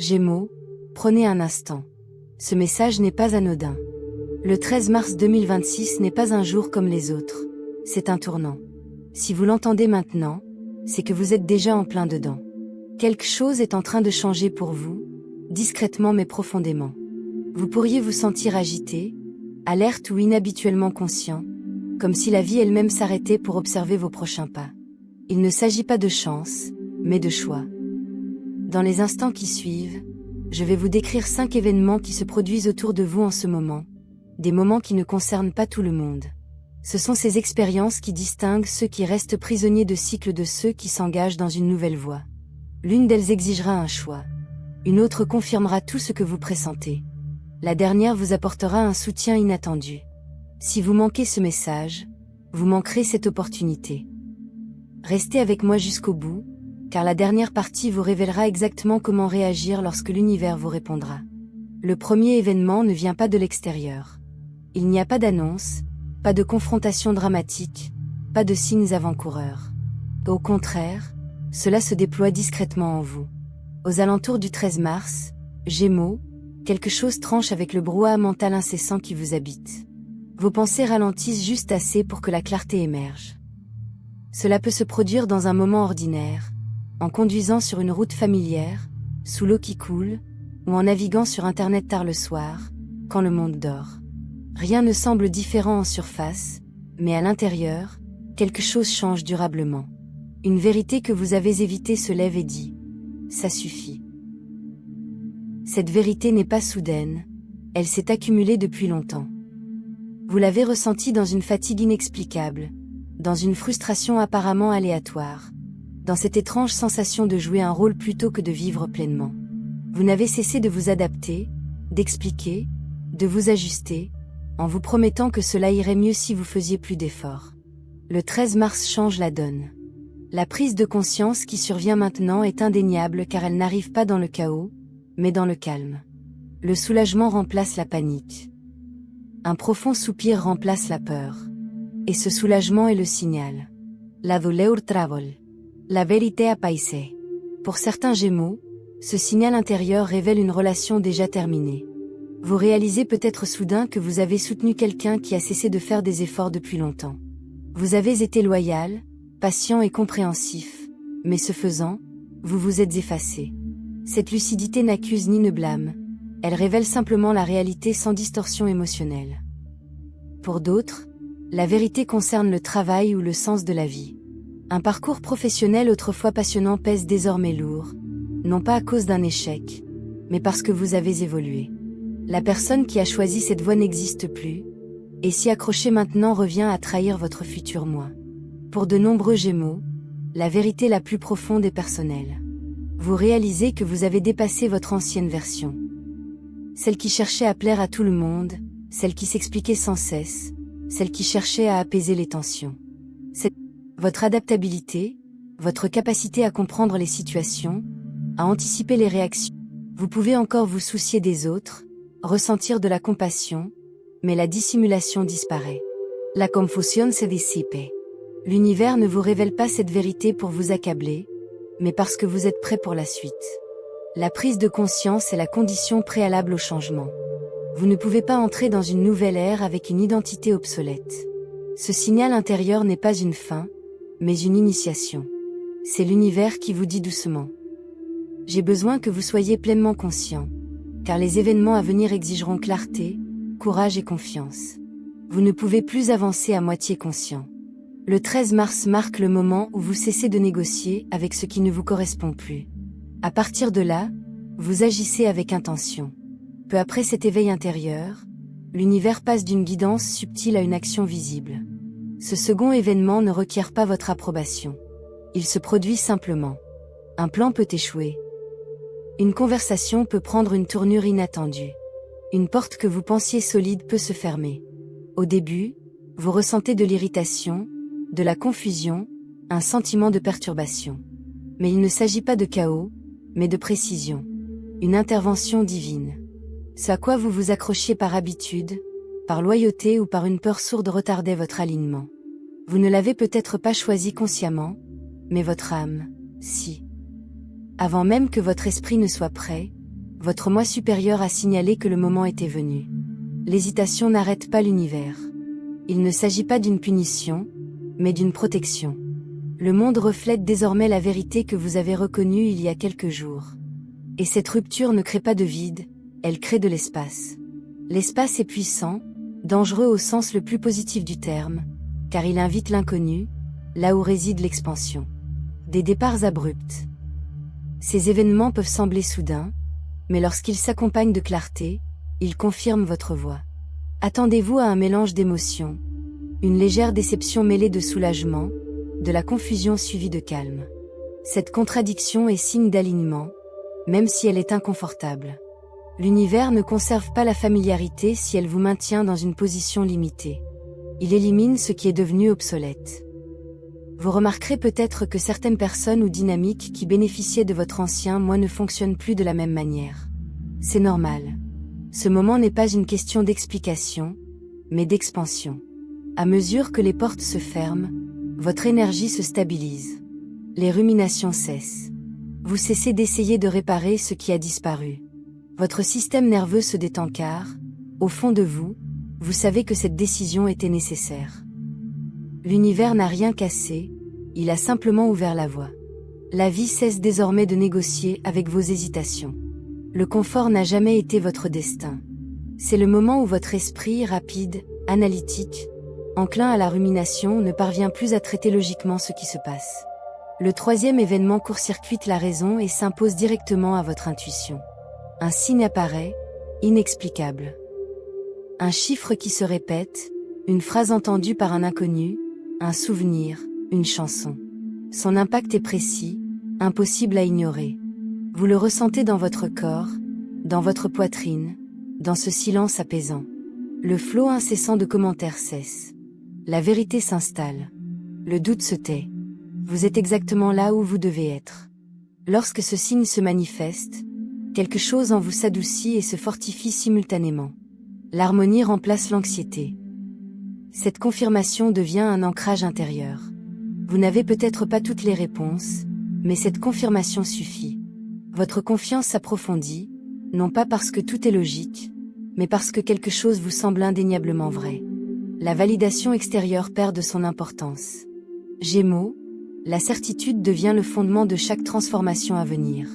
Gémeaux, prenez un instant. Ce message n'est pas anodin. Le 13 mars 2026 n'est pas un jour comme les autres. C'est un tournant. Si vous l'entendez maintenant, c'est que vous êtes déjà en plein dedans. Quelque chose est en train de changer pour vous, discrètement mais profondément. Vous pourriez vous sentir agité, alerte ou inhabituellement conscient, comme si la vie elle-même s'arrêtait pour observer vos prochains pas. Il ne s'agit pas de chance, mais de choix. Dans les instants qui suivent, je vais vous décrire 5 événements qui se produisent autour de vous en ce moment, des moments qui ne concernent pas tout le monde. Ce sont ces expériences qui distinguent ceux qui restent prisonniers de cycles de ceux qui s'engagent dans une nouvelle voie. L'une d'elles exigera un choix. Une autre confirmera tout ce que vous pressentez. La dernière vous apportera un soutien inattendu. Si vous manquez ce message, vous manquerez cette opportunité. Restez avec moi jusqu'au bout, car la dernière partie vous révélera exactement comment réagir lorsque l'univers vous répondra. Le premier événement ne vient pas de l'extérieur. Il n'y a pas d'annonce, pas de confrontation dramatique, pas de signes avant-coureurs. Au contraire, cela se déploie discrètement en vous. Aux alentours du 13 mars, Gémeaux, quelque chose tranche avec le brouhaha mental incessant qui vous habite. Vos pensées ralentissent juste assez pour que la clarté émerge. Cela peut se produire dans un moment ordinaire, en conduisant sur une route familière, sous l'eau qui coule, ou en naviguant sur Internet tard le soir, quand le monde dort. Rien ne semble différent en surface, mais à l'intérieur, quelque chose change durablement. Une vérité que vous avez évitée se lève et dit « ça suffit ». Cette vérité n'est pas soudaine, elle s'est accumulée depuis longtemps. Vous l'avez ressentie dans une fatigue inexplicable, dans une frustration apparemment aléatoire, dans cette étrange sensation de jouer un rôle plutôt que de vivre pleinement. Vous n'avez cessé de vous adapter, d'expliquer, de vous ajuster, en vous promettant que cela irait mieux si vous faisiez plus d'efforts. Le 13 mars change la donne. La prise de conscience qui survient maintenant est indéniable car elle n'arrive pas dans le chaos, mais dans le calme. Le soulagement remplace la panique. Un profond soupir remplace la peur. Et ce soulagement est le signal. La douleur travel. La vérité apaisée. Pour certains Gémeaux, ce signal intérieur révèle une relation déjà terminée. Vous réalisez peut-être soudain que vous avez soutenu quelqu'un qui a cessé de faire des efforts depuis longtemps. Vous avez été loyal, patient et compréhensif, mais ce faisant, vous vous êtes effacé. Cette lucidité n'accuse ni ne blâme, elle révèle simplement la réalité sans distorsion émotionnelle. Pour d'autres, la vérité concerne le travail ou le sens de la vie. Un parcours professionnel autrefois passionnant pèse désormais lourd, non pas à cause d'un échec, mais parce que vous avez évolué. La personne qui a choisi cette voie n'existe plus, et s'y accrocher maintenant revient à trahir votre futur moi. Pour de nombreux Gémeaux, la vérité la plus profonde est personnelle. Vous réalisez que vous avez dépassé votre ancienne version. Celle qui cherchait à plaire à tout le monde, celle qui s'expliquait sans cesse, celle qui cherchait à apaiser les tensions. C'est votre adaptabilité, votre capacité à comprendre les situations, à anticiper les réactions. Vous pouvez encore vous soucier des autres, ressentir de la compassion, mais la dissimulation disparaît. La confusión se disipe. L'univers ne vous révèle pas cette vérité pour vous accabler, mais parce que vous êtes prêt pour la suite. La prise de conscience est la condition préalable au changement. Vous ne pouvez pas entrer dans une nouvelle ère avec une identité obsolète. Ce signal intérieur n'est pas une fin, mais une initiation. C'est l'univers qui vous dit doucement. J'ai besoin que vous soyez pleinement conscient, car les événements à venir exigeront clarté, courage et confiance. Vous ne pouvez plus avancer à moitié conscient. Le 13 mars marque le moment où vous cessez de négocier avec ce qui ne vous correspond plus. À partir de là, vous agissez avec intention. Peu après cet éveil intérieur, l'univers passe d'une guidance subtile à une action visible. Ce second événement ne requiert pas votre approbation. Il se produit simplement. Un plan peut échouer. Une conversation peut prendre une tournure inattendue. Une porte que vous pensiez solide peut se fermer. Au début, vous ressentez de l'irritation, de la confusion, un sentiment de perturbation. Mais il ne s'agit pas de chaos, mais de précision. Une intervention divine. Ce à quoi vous vous accrochiez par habitude, par loyauté ou par une peur sourde retardait votre alignement. Vous ne l'avez peut-être pas choisi consciemment, mais votre âme, si. Avant même que votre esprit ne soit prêt, Votre moi supérieur a signalé que le moment était venu. L'hésitation n'arrête pas l'univers. Il ne s'agit pas d'une punition, mais d'une protection. Le monde reflète désormais la vérité que vous avez reconnue il y a quelques jours. Et cette rupture ne crée pas de vide, elle crée de l'espace. L'espace est puissant, dangereux au sens le plus positif du terme, car il invite l'inconnu, là où réside l'expansion. Des départs abrupts. Ces événements peuvent sembler soudains, mais lorsqu'ils s'accompagnent de clarté, ils confirment votre voie. Attendez-vous à un mélange d'émotions, une légère déception mêlée de soulagement, de la confusion suivie de calme. Cette contradiction est signe d'alignement, même si elle est inconfortable. L'univers ne conserve pas la familiarité si elle vous maintient dans une position limitée. Il élimine ce qui est devenu obsolète. Vous remarquerez peut-être que certaines personnes ou dynamiques qui bénéficiaient de votre ancien moi ne fonctionnent plus de la même manière. C'est normal. Ce moment n'est pas une question d'explication, mais d'expansion. À mesure que les portes se ferment, votre énergie se stabilise. Les ruminations cessent. Vous cessez d'essayer de réparer ce qui a disparu. Votre système nerveux se détend car, au fond de vous, vous savez que cette décision était nécessaire. L'univers n'a rien cassé, il a simplement ouvert la voie. La vie cesse désormais de négocier avec vos hésitations. Le confort n'a jamais été votre destin. C'est le moment où votre esprit rapide, analytique, enclin à la rumination ne parvient plus à traiter logiquement ce qui se passe. Le troisième événement court-circuite la raison et s'impose directement à votre intuition. Un signe apparaît, inexplicable. Un chiffre qui se répète, une phrase entendue par un inconnu, un souvenir, une chanson. Son impact est précis, impossible à ignorer. Vous le ressentez dans votre corps, dans votre poitrine, dans ce silence apaisant. Le flot incessant de commentaires cesse. La vérité s'installe. Le doute se tait. Vous êtes exactement là où vous devez être. Lorsque ce signe se manifeste, quelque chose en vous s'adoucit et se fortifie simultanément. L'harmonie remplace l'anxiété. Cette confirmation devient un ancrage intérieur. Vous n'avez peut-être pas toutes les réponses, mais cette confirmation suffit. Votre confiance s'approfondit, non pas parce que tout est logique, mais parce que quelque chose vous semble indéniablement vrai. La validation extérieure perd de son importance. Gémeaux, la certitude devient le fondement de chaque transformation à venir.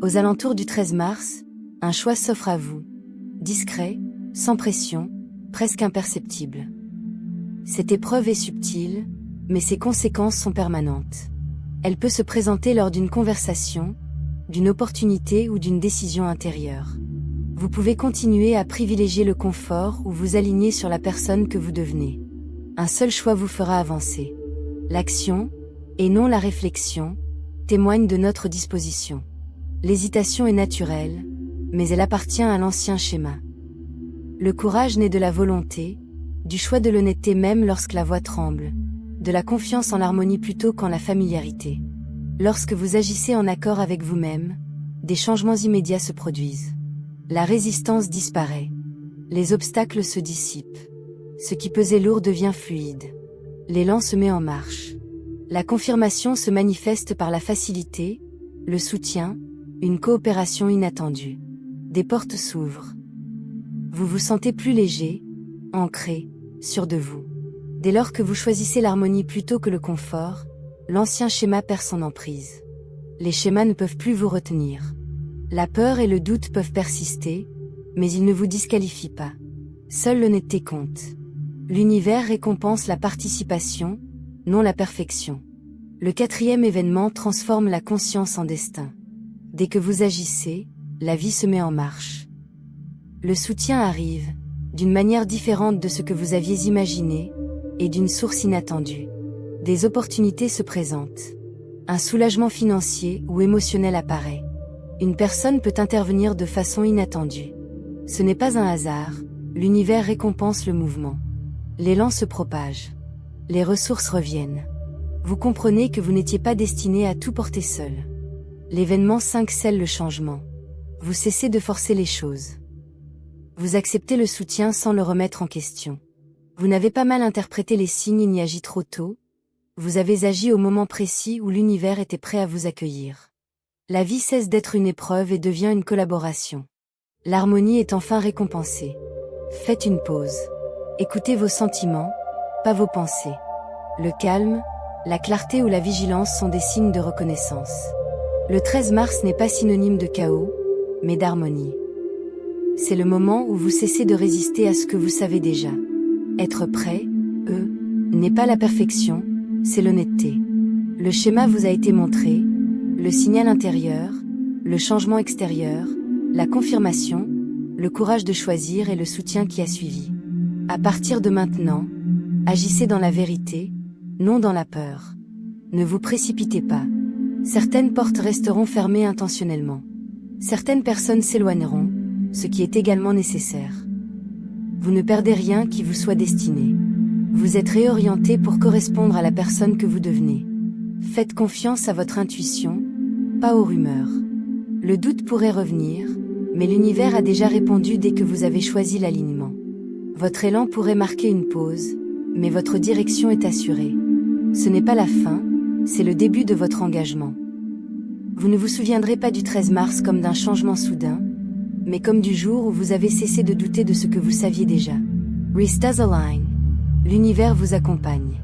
Aux alentours du 13 mars, un choix s'offre à vous. Discret, sans pression, presque imperceptible. Cette épreuve est subtile, mais ses conséquences sont permanentes. Elle peut se présenter lors d'une conversation, d'une opportunité ou d'une décision intérieure. Vous pouvez continuer à privilégier le confort ou vous aligner sur la personne que vous devenez. Un seul choix vous fera avancer. L'action, et non la réflexion, témoigne de notre disposition. L'hésitation est naturelle, mais elle appartient à l'ancien schéma. Le courage naît de la volonté, du choix de l'honnêteté même lorsque la voix tremble, de la confiance en l'harmonie plutôt qu'en la familiarité. Lorsque vous agissez en accord avec vous-même, des changements immédiats se produisent. La résistance disparaît. Les obstacles se dissipent. Ce qui pesait lourd devient fluide. L'élan se met en marche. La confirmation se manifeste par la facilité, le soutien, une coopération inattendue. Des portes s'ouvrent. Vous vous sentez plus léger, ancré, sûr de vous. Dès lors que vous choisissez l'harmonie plutôt que le confort, l'ancien schéma perd son emprise. Les schémas ne peuvent plus vous retenir. La peur et le doute peuvent persister, mais ils ne vous disqualifient pas. Seule l'honnêteté compte. L'univers récompense la participation, non la perfection. Le quatrième événement transforme la conscience en destin. Dès que vous agissez, la vie se met en marche. Le soutien arrive, d'une manière différente de ce que vous aviez imaginé, et d'une source inattendue. Des opportunités se présentent. Un soulagement financier ou émotionnel apparaît. Une personne peut intervenir de façon inattendue. Ce n'est pas un hasard, l'univers récompense le mouvement. L'élan se propage. Les ressources reviennent. Vous comprenez que vous n'étiez pas destiné à tout porter seul. L'événement 5 scelle le changement. Vous cessez de forcer les choses. Vous acceptez le soutien sans le remettre en question. Vous n'avez pas mal interprété les signes ni agi trop tôt. Vous avez agi au moment précis où l'univers était prêt à vous accueillir. La vie cesse d'être une épreuve et devient une collaboration. L'harmonie est enfin récompensée. Faites une pause. Écoutez vos sentiments, pas vos pensées. Le calme, la clarté ou la vigilance sont des signes de reconnaissance. Le 13 mars n'est pas synonyme de chaos, mais d'harmonie. C'est le moment où vous cessez de résister à ce que vous savez déjà. Être prêt, n'est pas la perfection, c'est l'honnêteté. Le schéma vous a été montré, le signal intérieur, le changement extérieur, la confirmation, le courage de choisir et le soutien qui a suivi. À partir de maintenant, agissez dans la vérité, non dans la peur. Ne vous précipitez pas. Certaines portes resteront fermées intentionnellement. Certaines personnes s'éloigneront, ce qui est également nécessaire. Vous ne perdez rien qui vous soit destiné. Vous êtes réorienté pour correspondre à la personne que vous devenez. Faites confiance à votre intuition, pas aux rumeurs. Le doute pourrait revenir, mais l'univers a déjà répondu dès que vous avez choisi l'alignement. Votre élan pourrait marquer une pause, mais votre direction est assurée. Ce n'est pas la fin, c'est le début de votre engagement. Vous ne vous souviendrez pas du 13 mars comme d'un changement soudain, mais comme du jour où vous avez cessé de douter de ce que vous saviez déjà. Stars align. L'univers vous accompagne.